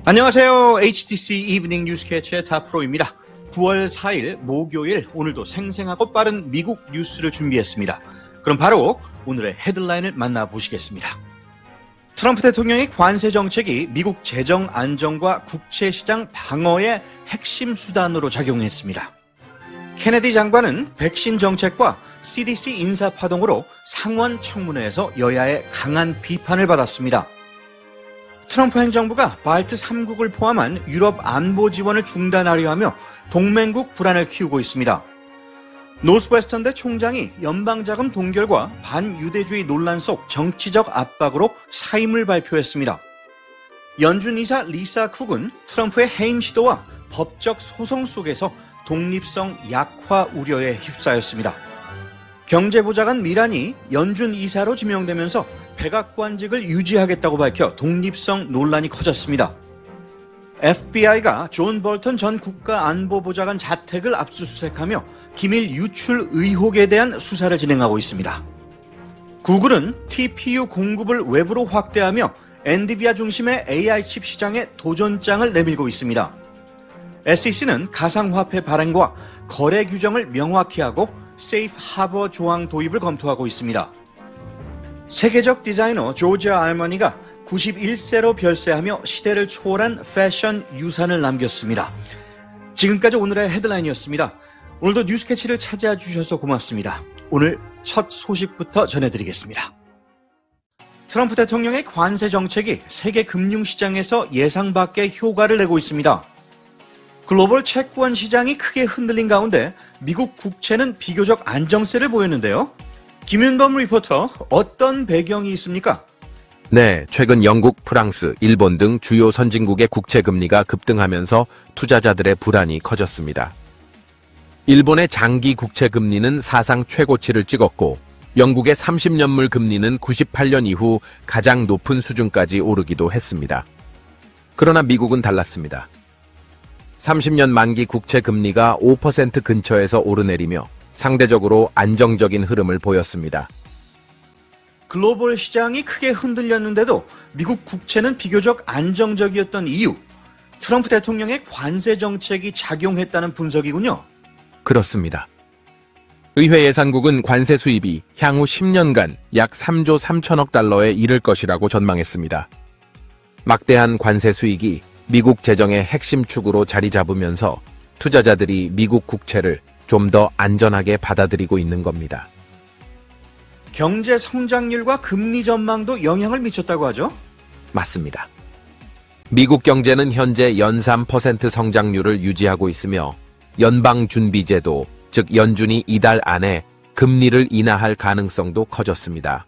안녕하세요. HTC 이브닝 뉴스캐치의 타프로입니다. 9월 4일 목요일 오늘도 생생하고 빠른 미국 뉴스를 준비했습니다. 그럼 바로 오늘의 헤드라인을 만나보시겠습니다. 트럼프 대통령의 관세 정책이 미국 재정 안정과 국채시장 방어의 핵심 수단으로 작용했습니다. 케네디 장관은 백신 정책과 CDC 인사 파동으로 상원 청문회에서 여야의 강한 비판을 받았습니다. 트럼프 행정부가 발트 3국을 포함한 유럽 안보 지원을 중단하려 하며 동맹국 불안을 키우고 있습니다. 노스웨스턴대 총장이 연방자금 동결과 반유대주의 논란 속 정치적 압박으로 사임을 발표했습니다. 연준 이사 리사 쿡은 트럼프의 해임 시도와 법적 소송 속에서 독립성 약화 우려에 휩싸였습니다. 경제보좌관 미란이 연준 이사로 지명되면서 백악관직을 유지하겠다고 밝혀 독립성 논란이 커졌습니다. FBI가 존 볼턴 전 국가안보보좌관 자택을 압수수색하며 기밀 유출 의혹에 대한 수사를 진행하고 있습니다. 구글은 TPU 공급을 외부로 확대하며 엔비디아 중심의 AI 칩 시장에 도전장을 내밀고 있습니다. SEC는 가상화폐 발행과 거래 규정을 명확히 하고 세이프 하버 조항 도입을 검토하고 있습니다. 세계적 디자이너 조지 알머니가 91세로 별세하며 시대를 초월한 패션 유산을 남겼습니다. 지금까지 오늘의 헤드라인이었습니다. 오늘도 뉴스캐치를 찾아와 주셔서 고맙습니다. 오늘 첫 소식부터 전해드리겠습니다. 트럼프 대통령의 관세 정책이 세계 금융시장에서 예상 밖의 효과를 내고 있습니다. 글로벌 채권 시장이 크게 흔들린 가운데 미국 국채는 비교적 안정세를 보였는데요. 김윤범 리포터, 어떤 배경이 있습니까? 네, 최근 영국, 프랑스, 일본 등 주요 선진국의 국채 금리가 급등하면서 투자자들의 불안이 커졌습니다. 일본의 장기 국채 금리는 사상 최고치를 찍었고, 영국의 30년물 금리는 98년 이후 가장 높은 수준까지 오르기도 했습니다. 그러나 미국은 달랐습니다. 30년 만기 국채 금리가 5% 근처에서 오르내리며 상대적으로 안정적인 흐름을 보였습니다. 글로벌 시장이 크게 흔들렸는데도 미국 국채는 비교적 안정적이었던 이유, 트럼프 대통령의 관세 정책이 작용했다는 분석이군요. 그렇습니다. 의회 예산국은 관세 수입이 향후 10년간 약 3조 3천억 달러에 이를 것이라고 전망했습니다. 막대한 관세 수익이 미국 재정의 핵심 축으로 자리 잡으면서 투자자들이 미국 국채를 좀 더 안전하게 받아들이고 있는 겁니다. 경제 성장률과 금리 전망도 영향을 미쳤다고 하죠? 맞습니다. 미국 경제는 현재 연 3% 성장률을 유지하고 있으며 연방준비제도, 즉 연준이 이달 안에 금리를 인하할 가능성도 커졌습니다.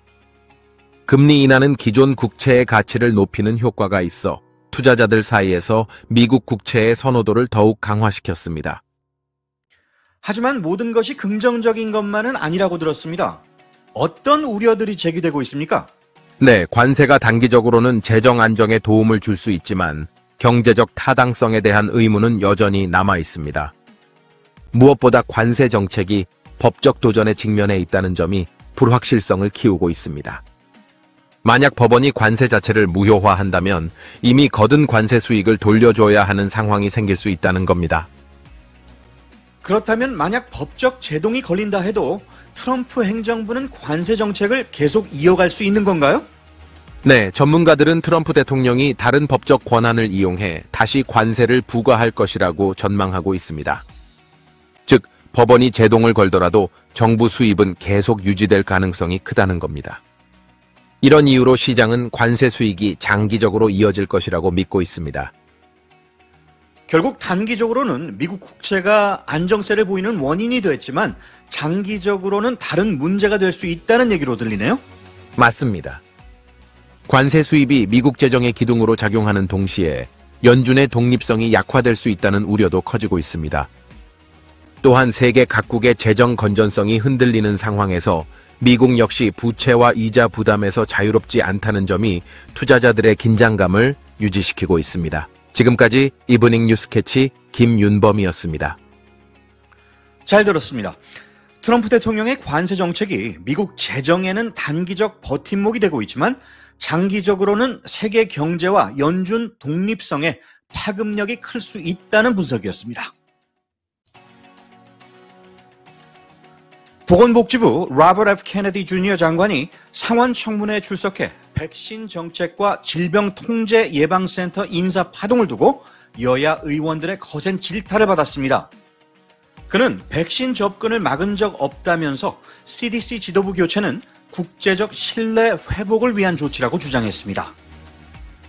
금리 인하는 기존 국채의 가치를 높이는 효과가 있어 투자자들 사이에서 미국 국채의 선호도를 더욱 강화시켰습니다. 하지만 모든 것이 긍정적인 것만은 아니라고 들었습니다. 어떤 우려들이 제기되고 있습니까? 네, 관세가 단기적으로는 재정 안정에 도움을 줄 수 있지만 경제적 타당성에 대한 의문은 여전히 남아 있습니다. 무엇보다 관세 정책이 법적 도전에 직면해 있다는 점이 불확실성을 키우고 있습니다. 만약 법원이 관세 자체를 무효화한다면 이미 거둔 관세 수익을 돌려줘야 하는 상황이 생길 수 있다는 겁니다. 그렇다면 만약 법적 제동이 걸린다 해도 트럼프 행정부는 관세 정책을 계속 이어갈 수 있는 건가요? 네, 전문가들은 트럼프 대통령이 다른 법적 권한을 이용해 다시 관세를 부과할 것이라고 전망하고 있습니다. 즉, 법원이 제동을 걸더라도 정부 수입은 계속 유지될 가능성이 크다는 겁니다. 이런 이유로 시장은 관세 수익이 장기적으로 이어질 것이라고 믿고 있습니다. 결국 단기적으로는 미국 국채가 안정세를 보이는 원인이 됐지만 장기적으로는 다른 문제가 될 수 있다는 얘기로 들리네요? 맞습니다. 관세 수입이 미국 재정의 기둥으로 작용하는 동시에 연준의 독립성이 약화될 수 있다는 우려도 커지고 있습니다. 또한 세계 각국의 재정 건전성이 흔들리는 상황에서 미국 역시 부채와 이자 부담에서 자유롭지 않다는 점이 투자자들의 긴장감을 유지시키고 있습니다. 지금까지 이브닝 뉴스캐치 김윤범이었습니다. 잘 들었습니다. 트럼프 대통령의 관세 정책이 미국 재정에는 단기적 버팀목이 되고 있지만 장기적으로는 세계 경제와 연준 독립성에 파급력이 클 수 있다는 분석이었습니다. 보건복지부 로버트 F. 케네디 주니어 장관이 상원 청문회에 출석해 백신 정책과 질병통제예방센터 인사 파동을 두고 여야 의원들의 거센 질타를 받았습니다. 그는 백신 접근을 막은 적 없다면서 CDC 지도부 교체는 국제적 신뢰 회복을 위한 조치라고 주장했습니다.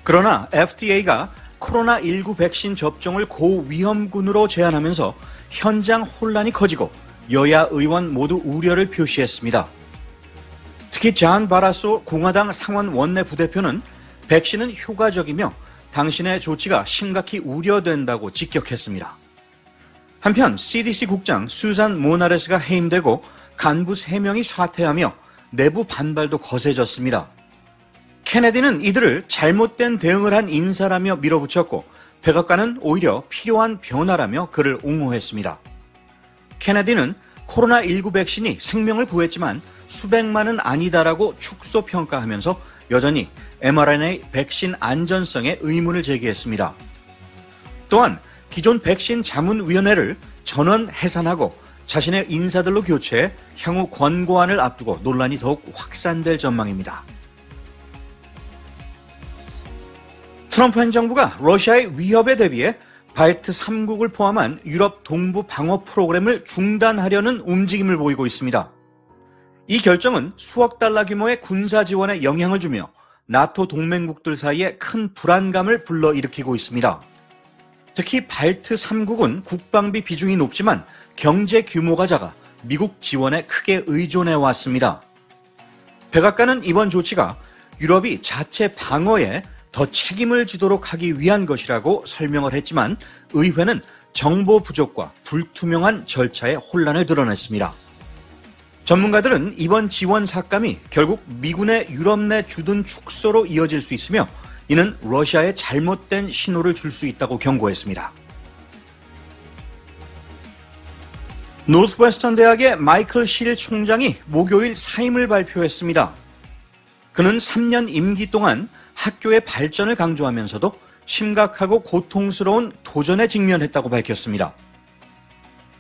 그러나 FDA가 코로나19 백신 접종을 고위험군으로 제한하면서 현장 혼란이 커지고 여야 의원 모두 우려를 표시했습니다. 특히 잔 바라소 공화당 상원 원내 부대표는 백신은 효과적이며 당신의 조치가 심각히 우려된다고 직격했습니다. 한편 CDC 국장 수잔 모나레스가 해임되고 간부 3명이 사퇴하며 내부 반발도 거세졌습니다. 케네디는 이들을 잘못된 대응을 한 인사라며 밀어붙였고 백악관은 오히려 필요한 변화라며 그를 옹호했습니다. 케네디는 코로나19 백신이 생명을 구했지만 수백만은 아니다라고 축소평가하면서 여전히 mRNA 백신 안전성에 의문을 제기했습니다. 또한 기존 백신 자문위원회를 전원 해산하고 자신의 인사들로 교체해 향후 권고안을 앞두고 논란이 더욱 확산될 전망입니다. 트럼프 행정부가 러시아의 위협에 대비해 발트 3국을 포함한 유럽 동부 방어 프로그램을 중단하려는 움직임을 보이고 있습니다. 이 결정은 수억 달러 규모의 군사 지원에 영향을 주며 나토 동맹국들 사이에 큰 불안감을 불러일으키고 있습니다. 특히 발트 3국은 국방비 비중이 높지만 경제 규모가 작아 미국 지원에 크게 의존해 왔습니다. 백악관은 이번 조치가 유럽이 자체 방어에 더 책임을 지도록 하기 위한 것이라고 설명을 했지만 의회는 정보 부족과 불투명한 절차의 혼란을 드러냈습니다. 전문가들은 이번 지원 삭감이 결국 미군의 유럽 내 주둔 축소로 이어질 수 있으며 이는 러시아에 잘못된 신호를 줄 수 있다고 경고했습니다. 노스웨스턴 대학의 마이클 실 총장이 목요일 사임을 발표했습니다. 그는 3년 임기 동안 학교의 발전을 강조하면서도 심각하고 고통스러운 도전에 직면했다고 밝혔습니다.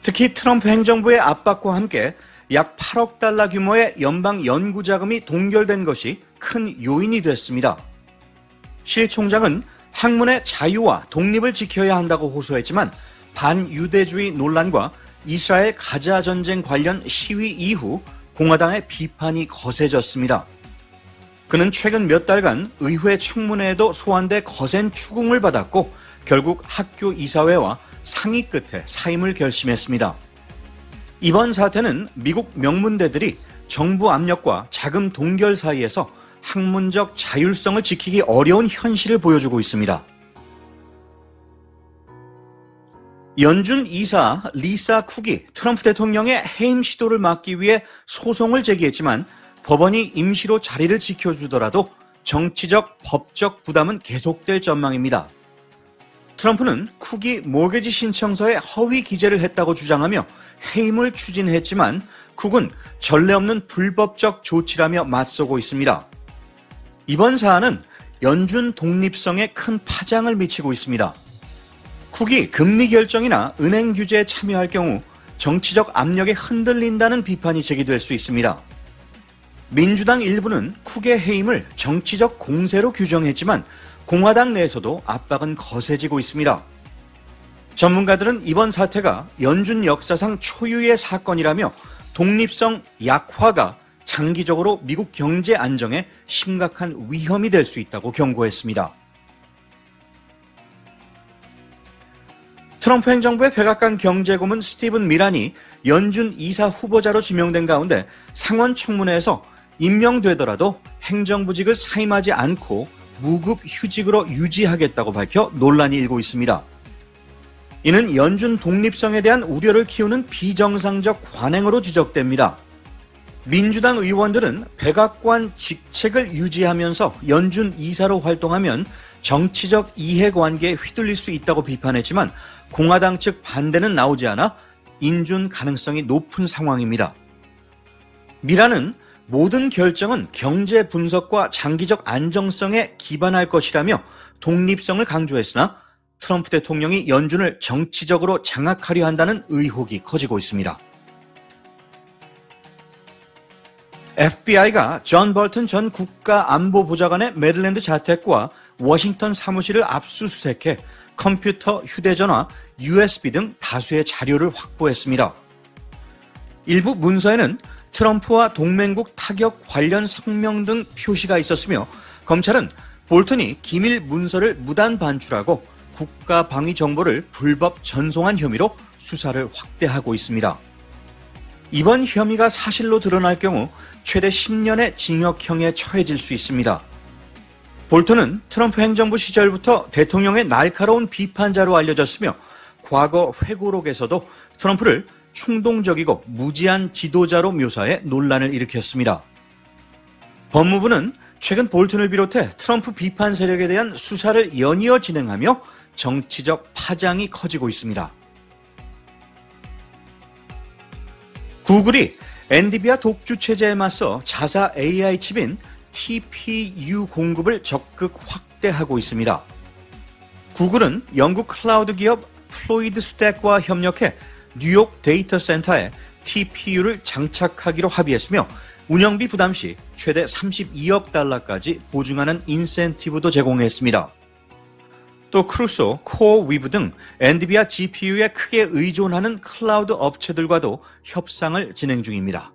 특히 트럼프 행정부의 압박과 함께 약 8억 달러 규모의 연방 연구 자금이 동결된 것이 큰 요인이 됐습니다. 실 총장은 학문의 자유와 독립을 지켜야 한다고 호소했지만 반유대주의 논란과 이스라엘 가자 전쟁 관련 시위 이후 공화당의 비판이 거세졌습니다. 그는 최근 몇 달간 의회 청문회에도 소환돼 거센 추궁을 받았고 결국 학교 이사회와 상의 끝에 사임을 결심했습니다. 이번 사태는 미국 명문대들이 정부 압력과 자금 동결 사이에서 학문적 자율성을 지키기 어려운 현실을 보여주고 있습니다. 연준 이사 리사 쿡이 트럼프 대통령의 해임 시도를 막기 위해 소송을 제기했지만 법원이 임시로 자리를 지켜주더라도 정치적, 법적 부담은 계속될 전망입니다. 트럼프는 쿡이 모기지 신청서에 허위 기재를 했다고 주장하며 해임을 추진했지만 쿡은 전례 없는 불법적 조치라며 맞서고 있습니다. 이번 사안은 연준 독립성에 큰 파장을 미치고 있습니다. 쿡이 금리 결정이나 은행 규제에 참여할 경우 정치적 압력에 흔들린다는 비판이 제기될 수 있습니다. 민주당 일부는 쿡의 해임을 정치적 공세로 규정했지만 공화당 내에서도 압박은 거세지고 있습니다. 전문가들은 이번 사태가 연준 역사상 초유의 사건이라며 독립성 약화가 장기적으로 미국 경제 안정에 심각한 위험이 될 수 있다고 경고했습니다. 트럼프 행정부의 백악관 경제고문 스티븐 미란이 연준 이사 후보자로 지명된 가운데 상원 청문회에서 임명되더라도 행정부직을 사임하지 않고 무급 휴직으로 유지하겠다고 밝혀 논란이 일고 있습니다. 이는 연준 독립성에 대한 우려를 키우는 비정상적 관행으로 지적됩니다. 민주당 의원들은 백악관 직책을 유지하면서 연준 이사로 활동하면 정치적 이해관계에 휘둘릴 수 있다고 비판했지만 공화당 측 반대는 나오지 않아 인준 가능성이 높은 상황입니다. 미라는 모든 결정은 경제 분석과 장기적 안정성에 기반할 것이라며 독립성을 강조했으나 트럼프 대통령이 연준을 정치적으로 장악하려 한다는 의혹이 커지고 있습니다. FBI가 존 볼튼 전 국가안보보좌관의 메릴랜드 자택과 워싱턴 사무실을 압수수색해 컴퓨터, 휴대전화, USB 등 다수의 자료를 확보했습니다. 일부 문서에는 트럼프와 동맹국 타격 관련 성명 등 표시가 있었으며 검찰은 볼튼이 기밀 문서를 무단 반출하고 국가 방위 정보를 불법 전송한 혐의로 수사를 확대하고 있습니다. 이번 혐의가 사실로 드러날 경우 최대 10년의 징역형에 처해질 수 있습니다. 볼튼은 트럼프 행정부 시절부터 대통령의 날카로운 비판자로 알려졌으며 과거 회고록에서도 트럼프를 충동적이고 무지한 지도자로 묘사해 논란을 일으켰습니다. 법무부는 최근 볼튼을 비롯해 트럼프 비판 세력에 대한 수사를 연이어 진행하며 정치적 파장이 커지고 있습니다. 구글이 엔비디아 독주 체제에 맞서 자사 AI 칩인 TPU 공급을 적극 확대하고 있습니다. 구글은 영국 클라우드 기업 플로이드 스택과 협력해 뉴욕 데이터 센터에 TPU를 장착하기로 합의했으며 운영비 부담 시 최대 32억 달러까지 보증하는 인센티브도 제공했습니다. 또 크루소, 코어위브 등 엔비디아 GPU에 크게 의존하는 클라우드 업체들과도 협상을 진행 중입니다.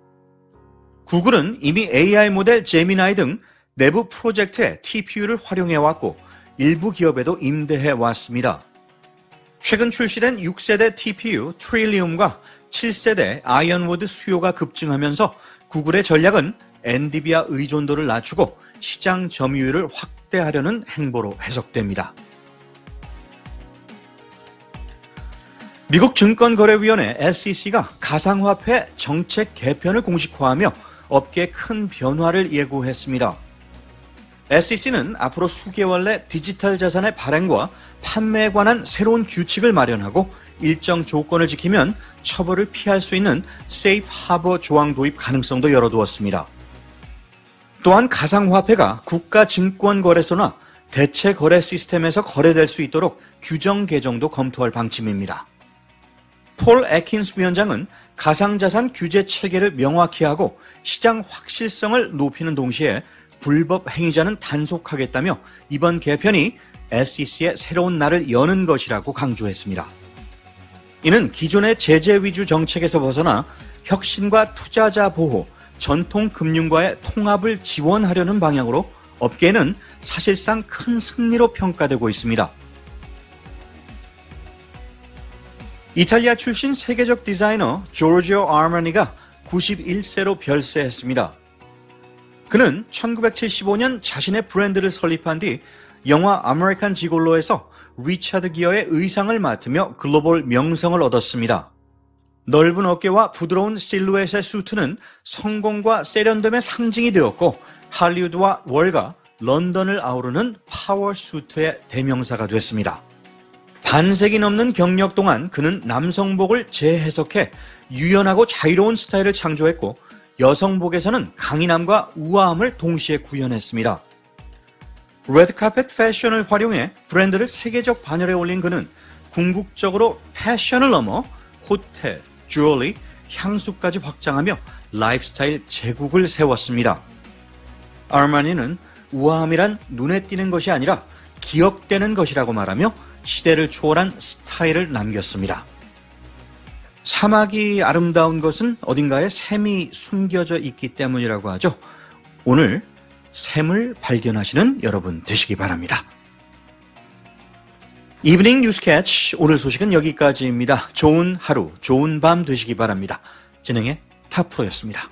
구글은 이미 AI 모델 제미나이 등 내부 프로젝트에 TPU를 활용해왔고 일부 기업에도 임대해왔습니다. 최근 출시된 6세대 TPU 트릴리움과 7세대 아이언우드 수요가 급증하면서 구글의 전략은 엔비디아 의존도를 낮추고 시장 점유율을 확대하려는 행보로 해석됩니다. 미국 증권거래위원회 SEC가 가상화폐 정책 개편을 공식화하며 업계에 큰 변화를 예고했습니다. SEC는 앞으로 수개월 내 디지털 자산의 발행과 판매에 관한 새로운 규칙을 마련하고 일정 조건을 지키면 처벌을 피할 수 있는 세이프 하버 조항 도입 가능성도 열어두었습니다. 또한 가상화폐가 국가증권거래소나 대체거래 시스템에서 거래될 수 있도록 규정 개정도 검토할 방침입니다. 폴 애킨스 위원장은 가상자산 규제 체계를 명확히 하고 시장 확실성을 높이는 동시에 불법 행위자는 단속하겠다며 이번 개편이 SEC의 새로운 날을 여는 것이라고 강조했습니다. 이는 기존의 제재 위주 정책에서 벗어나 혁신과 투자자 보호, 전통 금융과의 통합을 지원하려는 방향으로 업계는 사실상 큰 승리로 평가되고 있습니다. 이탈리아 출신 세계적 디자이너 조르지오 아르마니가 91세로 별세했습니다. 그는 1975년 자신의 브랜드를 설립한 뒤 영화 아메리칸 지골로에서 리차드 기어의 의상을 맡으며 글로벌 명성을 얻었습니다. 넓은 어깨와 부드러운 실루엣의 수트는 성공과 세련됨의 상징이 되었고 할리우드와 월가, 런던을 아우르는 파워 수트의 대명사가 됐습니다. 반세기 넘는 경력 동안 그는 남성복을 재해석해 유연하고 자유로운 스타일을 창조했고 여성복에서는 강인함과 우아함을 동시에 구현했습니다. 레드카펫 패션을 활용해 브랜드를 세계적 반열에 올린 그는 궁극적으로 패션을 넘어 호텔, 주얼리, 향수까지 확장하며 라이프스타일 제국을 세웠습니다. 아르마니는 우아함이란 눈에 띄는 것이 아니라 기억되는 것이라고 말하며 시대를 초월한 스타일을 남겼습니다. 사막이 아름다운 것은 어딘가에 샘이 숨겨져 있기 때문이라고 하죠. 오늘 샘을 발견하시는 여러분 되시기 바랍니다. 이브닝 뉴스 캐치 오늘 소식은 여기까지입니다. 좋은 하루, 좋은 밤 되시기 바랍니다. 진행의 타프로였습니다.